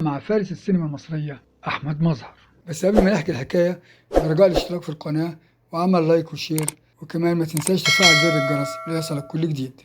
مع فارس السينما المصرية أحمد مظهر. بس قبل ما نحكي الحكاية رجاء الاشتراك في القناة وعمل لايك وشير، وكمان ما تنساش تفعل زر الجرس ليصلك كل جديد.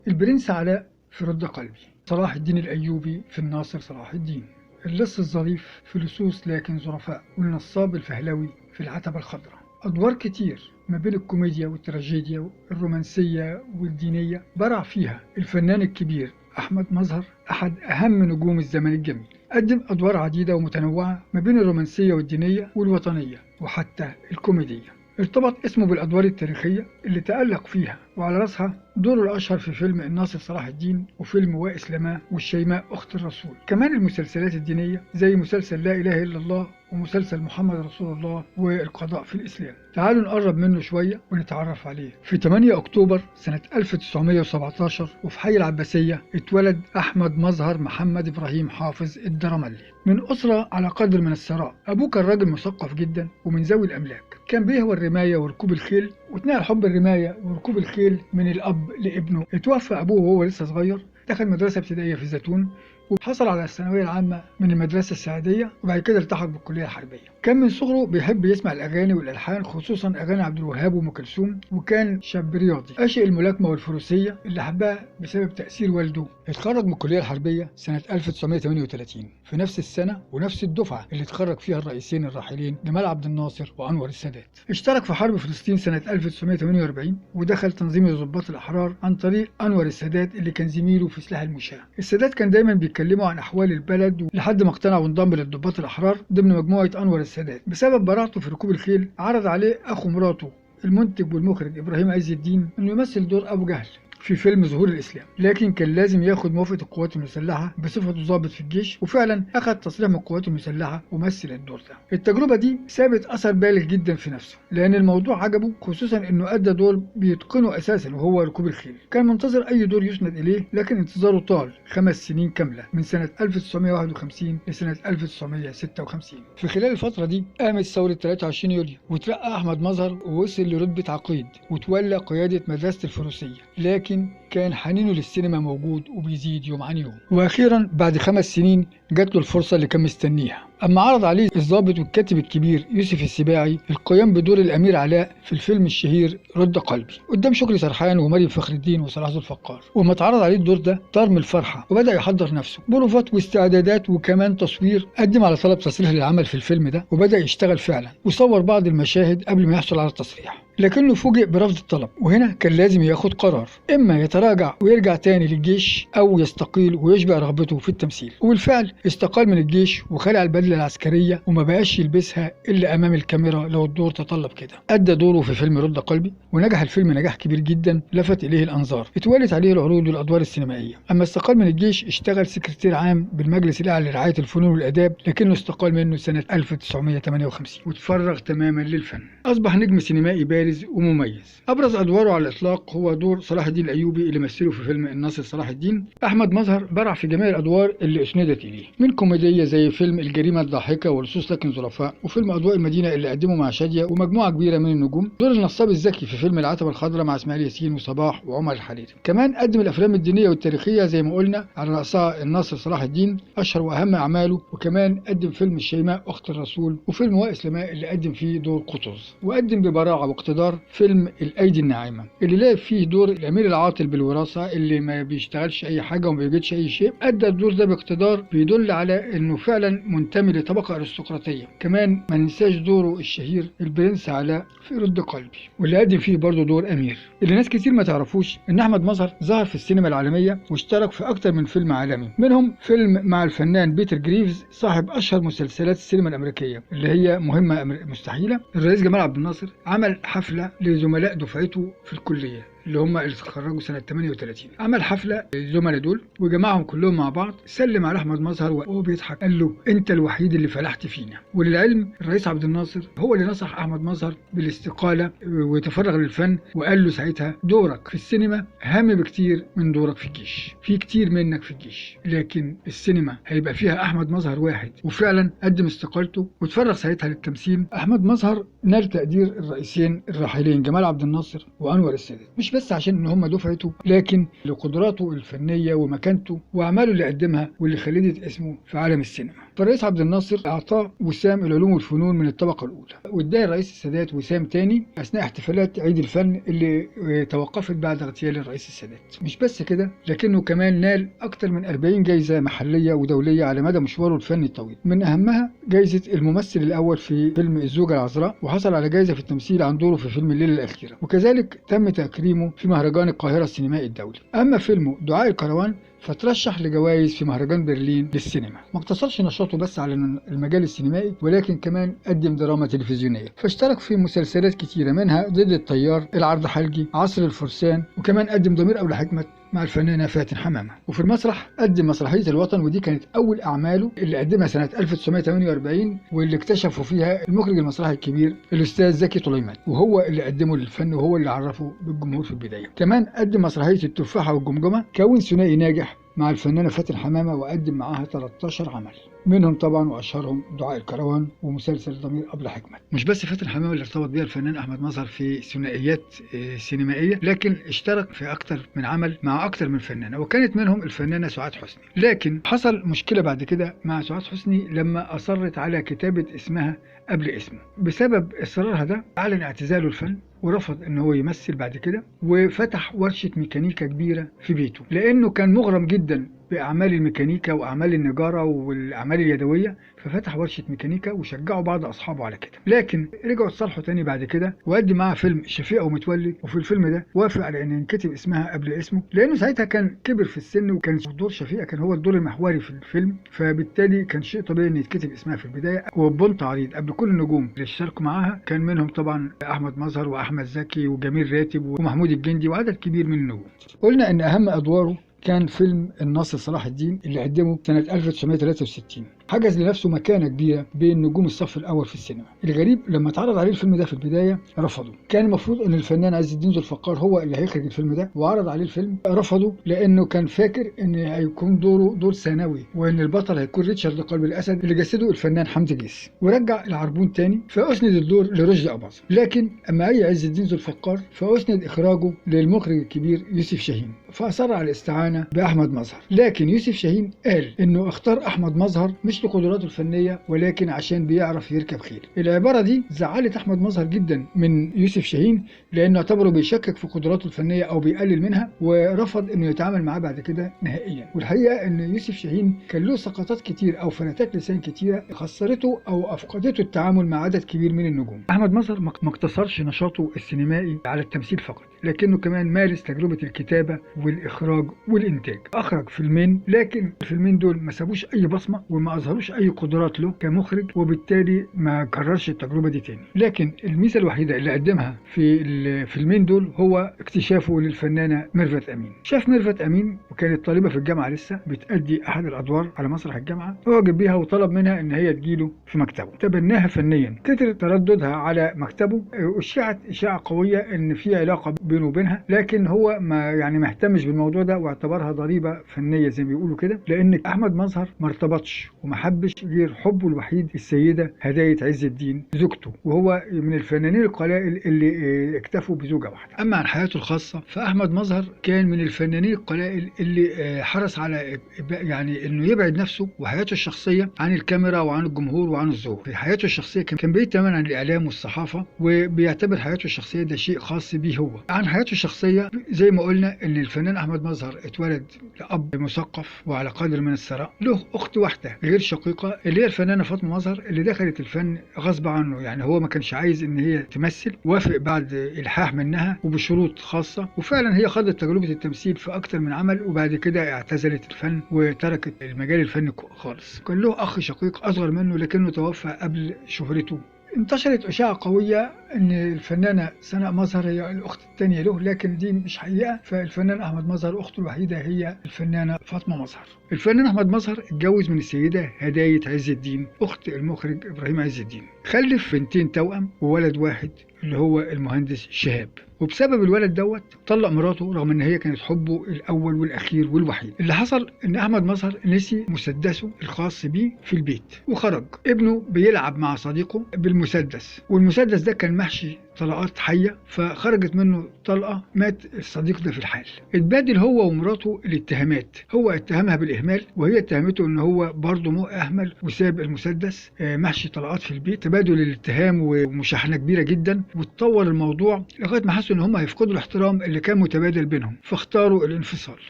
البرنس علاء في رد قلبي، صلاح الدين الأيوبي في الناصر صلاح الدين، اللص الظريف في لصوص لكن ظرفاء، والنصاب الفهلوي في العتبة الخضراء. أدوار كتير ما بين الكوميديا والتراجيديا والرومانسية والدينية برع فيها الفنان الكبير أحمد مظهر، أحد أهم نجوم الزمن الجميل. قدم أدوار عديدة ومتنوعة ما بين الرومانسية والدينية والوطنية وحتى الكوميدية. ارتبط اسمه بالأدوار التاريخية اللي تألق فيها، وعلى رأسها دوره الأشهر في فيلم الناصر صلاح الدين وفيلم وائسلماه والشيماء أخت الرسول. كمان المسلسلات الدينية زي مسلسل لا إله إلا الله ومسلسل محمد رسول الله والقضاء في الإسلام. تعالوا نقرب منه شوية ونتعرف عليه. في 8 أكتوبر سنة 1917 وفي حي العباسية اتولد أحمد مظهر محمد إبراهيم حافظ الدرملي من أسرة على قدر من الثراء. أبوه كان راجل مثقف جدا ومن ذوي الأملاك، كان بيهوى الرماية وركوب الخيل، واتنقل حب الرماية وركوب الخيل من الأب لابنه. اتوفى أبوه وهو لسه صغير، دخل مدرسة ابتدائية في الزيتون وحصل على الثانوية العامة من المدرسة السعدية، وبعد كده التحق بالكلية الحربية. كان من صغره بيحب يسمع الأغاني والألحان، خصوصا أغاني عبد الوهاب وأم كلثوم، وكان شاب رياضي عاشق الملاكمة والفروسية اللي حبها بسبب تأثير والده. اتخرج من الكلية الحربية سنة 1938 في نفس السنة ونفس الدفعة اللي اتخرج فيها الرئيسين الراحلين جمال عبد الناصر وأنور السادات. اشترك في حرب فلسطين سنة 1948 ودخل تنظيم الضباط الأحرار عن طريق أنور السادات اللي كان زميله في سلاح المشاة. السادات كان دايما بيتكلموا عن أحوال البلد لحد ما اقتنع وانضم للضباط الأحرار ضمن مجموعة أنور السادات. بسبب براعته في ركوب الخيل عرض عليه أخو مراته المنتج والمخرج إبراهيم عز الدين إنه يمثل دور أبو جهل في فيلم ظهور الإسلام، لكن كان لازم ياخد موافقة القوات المسلحة بصفته ضابط في الجيش، وفعلا أخذ تصريح من القوات المسلحة ومثل الدور ده. التجربة دي سابت أثر بالغ جدا في نفسه، لأن الموضوع عجبه، خصوصا إنه أدى دور بيتقنه أساسا وهو ركوب الخيل. كان منتظر أي دور يسند إليه، لكن انتظاره طال 5 سنين كاملة من سنة 1951 لسنة 1956. في خلال الفترة دي قامت ثورة 23 يوليو وترقى أحمد مظهر ووصل لرتبة عقيد وتولى قيادة مدرسة الفروسية، لكن كان حنينه للسينما موجود وبيزيد يوم عن يوم. واخيرا بعد 5 سنين جات له الفرصه اللي كان مستنيها، اما عرض عليه الضابط والكاتب الكبير يوسف السباعي القيام بدور الامير علاء في الفيلم الشهير رد قلبي قدام شكري سرحان ومريم فخر الدين وصلاح ذو الفقار. وما اتعرض عليه الدور ده طار من الفرحه وبدا يحضر نفسه بروفات واستعدادات وكمان تصوير. قدم على طلب تصريح للعمل في الفيلم ده وبدا يشتغل فعلا وصور بعض المشاهد قبل ما يحصل على التصريح، لكنه فوجئ برفض الطلب. وهنا كان لازم ياخد قرار، اما يتراجع ويرجع تاني للجيش او يستقيل ويشبع رغبته في التمثيل. وبالفعل استقال من الجيش وخلع البدله العسكريه وما بقاش يلبسها الا امام الكاميرا لو الدور تطلب كده. ادى دوره في فيلم رد قلبي ونجح الفيلم نجاح كبير جدا لفت اليه الانظار، اتوالت عليه العروض والادوار السينمائيه. اما استقال من الجيش اشتغل سكرتير عام بالمجلس الاعلى لرعايه الفنون والاداب، لكنه استقال منه سنه 1958 وتفرغ تماما للفن. اصبح نجم سينمائي بارز ومميز. ابرز ادواره على الاطلاق هو دور صلاح الدين الايوبي اللي مثله في فيلم الناصر صلاح الدين. احمد مظهر برع في جميع الادوار اللي اسندت اليه، من كوميديه زي فيلم الجريمه الضاحكه ولصوص لكن ظرفاء، وفيلم اضواء المدينه اللي قدمه مع شاديه ومجموعه كبيره من النجوم، دور النصاب الذكي في فيلم العتبه الخضراء مع اسماعيل ياسين وصباح وعمر الحريري. كمان قدم الافلام الدينيه والتاريخيه زي ما قلنا على راسها الناصر صلاح الدين اشهر واهم اعماله، وكمان قدم فيلم الشيماء اخت الرسول وفيلم وائسلماه اللي قدم فيه دور قطز. وقدم ببراعه واقتدار فيلم الايدي الناعمه اللي لعب فيه دور الامير العاطل بالوراثه اللي ما بيشتغلش اي حاجه وما بيجدش اي شيء. ادى الدور ده باقتدار بيدل على انه فعلا منتمي لطبقه ارستقراطيه. كمان ما ننساش دوره الشهير البرنس علاء في رد قلبي واللي قدم فيه برضه دور امير. اللي ناس كتير ما تعرفوش ان احمد مظهر ظهر في السينما العالميه واشترك في اكتر من فيلم عالمي، منهم فيلم مع الفنان بيتر جريفز صاحب اشهر مسلسلات السينما الامريكيه اللي هي مهمه مستحيله. الرئيس جمال عبد الناصر عمل حفله لزملاء دفعته في الكليه اللي هم اللي اتخرجوا سنة 38. عمل حفلة للزملاء دول وجمعهم كلهم مع بعض، سلم على أحمد مظهر وهو بيضحك قال له أنت الوحيد اللي فلحت فينا. وللعلم الرئيس عبد الناصر هو اللي نصح أحمد مظهر بالاستقالة ويتفرغ للفن، وقال له ساعتها دورك في السينما أهم بكتير من دورك في الجيش، في كتير منك في الجيش لكن السينما هيبقى فيها أحمد مظهر واحد. وفعلا قدم استقالته وتفرغ ساعتها للتمثيل. أحمد مظهر نال تقدير الرئيسين الراحلين جمال عبد الناصر وأنور السادات، مش بس عشان ان هم دفعته، لكن لقدراته الفنيه ومكانته واعماله اللي قدمها واللي خلدت اسمه في عالم السينما. فالرئيس عبد الناصر اعطاه وسام العلوم والفنون من الطبقه الاولى، واداه الرئيس السادات وسام تاني اثناء احتفالات عيد الفن اللي توقفت بعد اغتيال الرئيس السادات. مش بس كده، لكنه كمان نال اكثر من 40 جائزه محليه ودوليه على مدى مشواره الفني الطويل، من اهمها جائزه الممثل الاول في فيلم الزوجه العذراء، وحصل على جائزه في التمثيل عن دوره في فيلم الليله الاخيره، وكذلك تم تكريمه في مهرجان القاهره السينمائي الدولي. اما فيلمه دعاء الكروان فترشح لجوائز في مهرجان برلين للسينما. ما اقتصرش نشاطه بس على المجال السينمائي، ولكن كمان قدم دراما تلفزيونيه، فاشترك في مسلسلات كتيره منها ضد التيار، العرض حلقي، عصر الفرسان، وكمان قدم ضمير أبلة حكمت مع الفنانة فاتن حمامة. وفي المسرح قدم مسرحية الوطن، ودي كانت أول أعماله اللي قدمها سنة 1948، واللي اكتشفوا فيها المخرج المسرحي الكبير الأستاذ زكي طليمان، وهو اللي قدمه للفن وهو اللي عرفه بالجمهور في البداية. كمان قدم مسرحية التفاحة والجمجمة، كون ثنائي ناجح مع الفنانة فاتن حمامة، وقدم معاها 13 عمل، منهم طبعا واشهرهم دعاء الكروان ومسلسل ضمير أبلة حكمت. مش بس فاتن حمامة اللي ارتبط بها الفنان احمد مظهر في ثنائيات سينمائيه، لكن اشترك في اكثر من عمل مع اكثر من فنانه، وكانت منهم الفنانه سعاد حسني. لكن حصل مشكله بعد كده مع سعاد حسني لما اصرت على كتابه اسمها قبل اسمه. بسبب اصرارها ده اعلن اعتزاله الفن ورفض ان هو يمثل بعد كده، وفتح ورشه ميكانيكا كبيره في بيته، لانه كان مغرم جدا باعمال الميكانيكا واعمال النجاره والاعمال اليدويه، ففتح ورشه ميكانيكا وشجعوا بعض اصحابه على كده. لكن رجعوا اتصالحوا تاني بعد كده، وقدم معاها فيلم شفيقة ومتولي، وفي الفيلم ده وافق على ان ينكتب اسمها قبل اسمه، لانه ساعتها كان كبر في السن، وكان دور شفيقة كان هو الدور المحوري في الفيلم، فبالتالي كان شيء طبيعي ان يتكتب اسمها في البدايه وبنت عريض قبل كل النجوم اللي اشتركوا معاها، كان منهم طبعا احمد مظهر واحمد زكي وجميل راتب ومحمود الجندي وعدد كبير من النجوم. قلنا ان اهم ادواره كان فيلم الناصر صلاح الدين اللي قدمه سنة 1963، حجز لنفسه مكانة كبيرة بين نجوم الصف الأول في السينما. الغريب لما اتعرض عليه الفيلم ده في البداية رفضه، كان المفروض إن الفنان عز الدين ذو الفقار هو اللي هيخرج الفيلم ده، وعرض عليه الفيلم رفضه، لأنه كان فاكر إن هيكون دوره دور ثانوي، وإن البطل هيكون ريتشارد قلب الأسد اللي جسده الفنان حمدي جيس، ورجع العربون تاني، فأسند الدور لرشدي أباظة. لكن أما أي عز الدين ذو الفقار فأسند إخراجه للمخرج الكبير يوسف شاهين، فأصر على الاستعانة بأحمد مظهر. لكن يوسف شاهين قال إنه اختار أحمد مظهر مش لقدراته الفنية، ولكن عشان بيعرف يركب خيل. العبارة دي زعلت أحمد مظهر جدا من يوسف شاهين، لأنه اعتبره بيشكك في قدراته الفنية أو بيقلل منها، ورفض إنه يتعامل معاه بعد كده نهائيا. والحقيقة إن يوسف شاهين كان له سقطات كتير أو فلتات لسان كتيرة خسرته أو أفقدته التعامل مع عدد كبير من النجوم. أحمد مظهر ما اقتصرش نشاطه السينمائي على التمثيل فقط، لكنه كمان مارس تجربة الكتابة والإخراج والإنتاج. أخرج فيلمين، لكن الفيلمين دول ما سابوش أي بصمة وما أظهروش أي قدرات له كمخرج، وبالتالي ما كررش التجربة دي تاني. لكن الميزة الوحيدة اللي قدمها في الفيلمين دول هو اكتشافه للفنانة ميرفت أمين. شاف ميرفت أمين وكانت طالبة في الجامعة لسه بتأدي أحد الأدوار على مسرح الجامعة، أعجب بيها وطلب منها إن هي تجيله في مكتبه، تبناها فنيا. كتر ترددها على مكتبه، أشيعت إشاعة قوية إن في علاقة بينه وبينها، لكن هو ما اهتمش بالموضوع ده واعتبرها ضريبة فنية زي ما بيقولوا كده، لأن أحمد مظهر ما ارتبطش وما حبش غير حبه الوحيد السيدة هداية عز الدين زوجته، وهو من الفنانين القلائل اللي اكتفوا بزوجة واحدة. أما عن حياته الخاصة فأحمد مظهر كان من الفنانين القلائل اللي حرص على يعني إنه يبعد نفسه وحياته الشخصية عن الكاميرا وعن الجمهور وعن الظهور. في حياته الشخصية كان بعيد تماما عن الإعلام والصحافة، وبيعتبر حياته الشخصية ده شيء خاص بيه هو. عن حياته الشخصية زي ما قلنا إن الفنان أحمد مظهر اتولد لأب مثقف وعلى قدر من الثراء، له أخت واحدة غير شقيقة اللي هي الفنانة فاطمة مظهر، اللي دخلت الفن غصب عنه، يعني هو ما كانش عايز إن هي تمثل، وافق بعد إلحاح منها وبشروط خاصة، وفعلا هي خاضت تجربة التمثيل في أكتر من عمل، وبعد كده اعتزلت الفن وتركت المجال الفني خالص. كان له أخ شقيق أصغر منه لكنه توفى قبل شهرته. انتشرت إشاعة قوية إن الفنانة سناء مظهر هي الأخت الثانية له، لكن دي مش حقيقة، فالفنان أحمد مظهر أخته الوحيدة هي الفنانة فاطمة مظهر. الفنان أحمد مظهر اتجوز من السيدة هداية عز الدين أخت المخرج إبراهيم عز الدين، خلف بنتين توأم وولد واحد اللي هو المهندس شهاب، وبسبب الولد دوت طلق مراته رغم ان هي كانت حبه الاول والاخير والوحيد. اللي حصل ان احمد مظهر نسي مسدسه الخاص بيه في البيت، وخرج ابنه بيلعب مع صديقه بالمسدس، والمسدس ده كان محشي طلقات حية، فخرجت منه طلقة، مات الصديق ده في الحال. اتبادل هو ومراته الاتهامات، هو اتهمها بالإهمال وهي اتهمته ان هو برضه أهمل وساب المسدس محشي طلقات في البيت. تبادل الاتهام ومشاحنة كبيرة جدا، وتطور الموضوع لغاية ما حسوا ان هم هيفقدوا الاحترام اللي كان متبادل بينهم، فاختاروا الانفصال.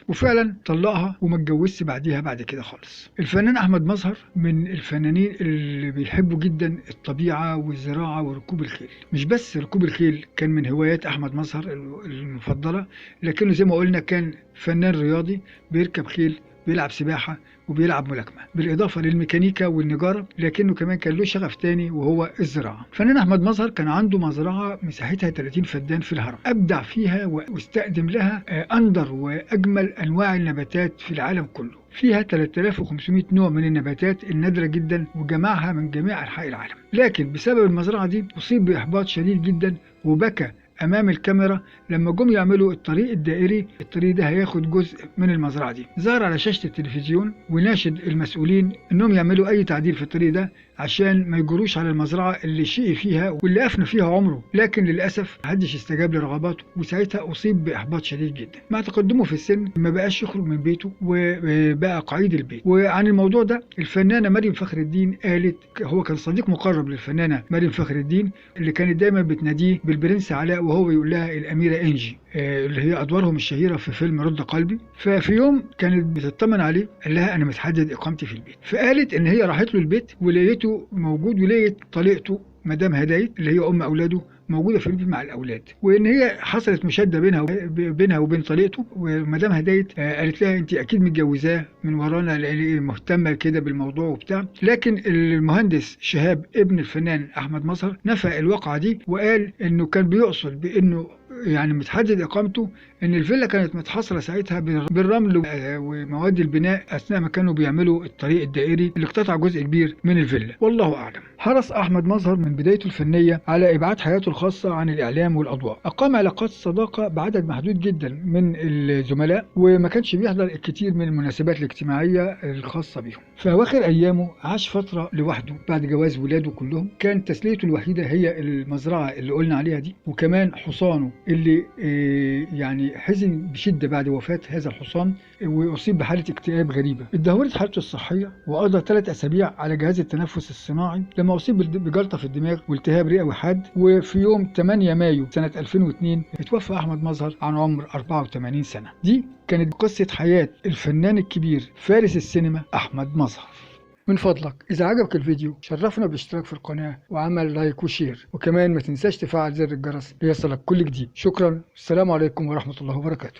وفعلا طلقها وما اتجوزش بعديها بعد كده خالص. الفنان أحمد مظهر من الفنانين اللي بيحبوا جدا الطبيعة والزراعة وركوب الخيل. مش بس ركوب الخيل كان من هوايات أحمد مظهر المفضلة، لكنه زي ما قلنا كان فنان رياضي، بيركب خيل، بيلعب سباحة، وبيلعب ملاكمة، بالإضافة للميكانيكا والنجارة، لكنه كمان كان له شغف تاني وهو الزراعة. فنان أحمد مظهر كان عنده مزرعة مساحتها 30 فدان في الهرم، أبدع فيها واستخدم لها أندر وأجمل أنواع النباتات في العالم كله. فيها 3500 نوع من النباتات النادرة جدا، وجمعها من جميع أنحاء العالم. لكن بسبب المزرعة دي أصيب بإحباط شديد جدا، وبكى امام الكاميرا لما جم يعملوا الطريق الدائري. الطريق ده هياخد جزء من المزرعه دي. ظهر على شاشه التلفزيون وناشد المسؤولين انهم يعملوا اي تعديل في الطريق ده عشان ما يجروش على المزرعه اللي شقي فيها واللي افنى فيها عمره. لكن للاسف محدش استجاب لرغباته، وساعتها اصيب باحباط شديد جدا. مع تقدمه في السن ما بقاش يخرج من بيته، وبقى قعيد البيت. وعن الموضوع ده الفنانه مريم فخر الدين قالت، هو كان صديق مقرب للفنانه مريم فخر الدين اللي كانت دايما بتناديه بالبرنس علاء، وهو بيقول لها الأميرة إنجي، اللي هي أدوارهم الشهيرة في فيلم رد قلبي. ففي يوم كانت بتطمن عليه، قال لها أنا متحدد إقامتي في البيت. فقالت إن هي راحت له البيت ولقيته موجود، ولقيت طليقته مدام هداية اللي هي أم أولاده موجودة في البيت مع الأولاد، وإن هي حصلت مشادة بينها وبين طليقته. ومدام هداية قالت لها أنت أكيد متجوزاه من ورانا لأن مهتمة كده بالموضوع وبتاع. لكن المهندس شهاب ابن الفنان أحمد مظهر نفى الواقعة دي، وقال إنه كان بيقصد بإنه يعني متحدد إقامته إن الفيلا كانت متحصرة ساعتها بالرمل ومواد البناء أثناء ما كانوا بيعملوا الطريق الدائري اللي اقتطع جزء كبير من الفيلا، والله أعلم. حرص أحمد مظهر من بدايته الفنية على إبعاد حياته الخاصة عن الإعلام والأضواء. أقام علاقات صداقة بعدد محدود جدا من الزملاء، وما كانش بيحضر الكثير من المناسبات الاجتماعية الخاصة بيهم. في أواخر أيامه عاش فترة لوحده بعد جواز ولاده كلهم. كان تسليته الوحيدة هي المزرعة اللي قلنا عليها دي، وكمان حصانه اللي يعني حزن بشدة بعد وفاة هذا الحصان، وأصيب بحالة اكتئاب غريبة. اتدهورت حالته الصحية، وقضى 3 أسابيع على جهاز التنفس الصناعي لما أصيب بجلطة في الدماغ والتهاب رئوي حاد. وفي يوم 8 مايو سنة 2002 اتوفى أحمد مظهر عن عمر 84 سنة. دي كانت قصة حياة الفنان الكبير فارس السينما أحمد مظهر. من فضلك إذا عجبك الفيديو شرفنا بالاشتراك في القناة وعمل لايك وشير، وكمان ما تنساش تفعل زر الجرس ليصلك كل جديد. شكرا، السلام عليكم ورحمة الله وبركاته.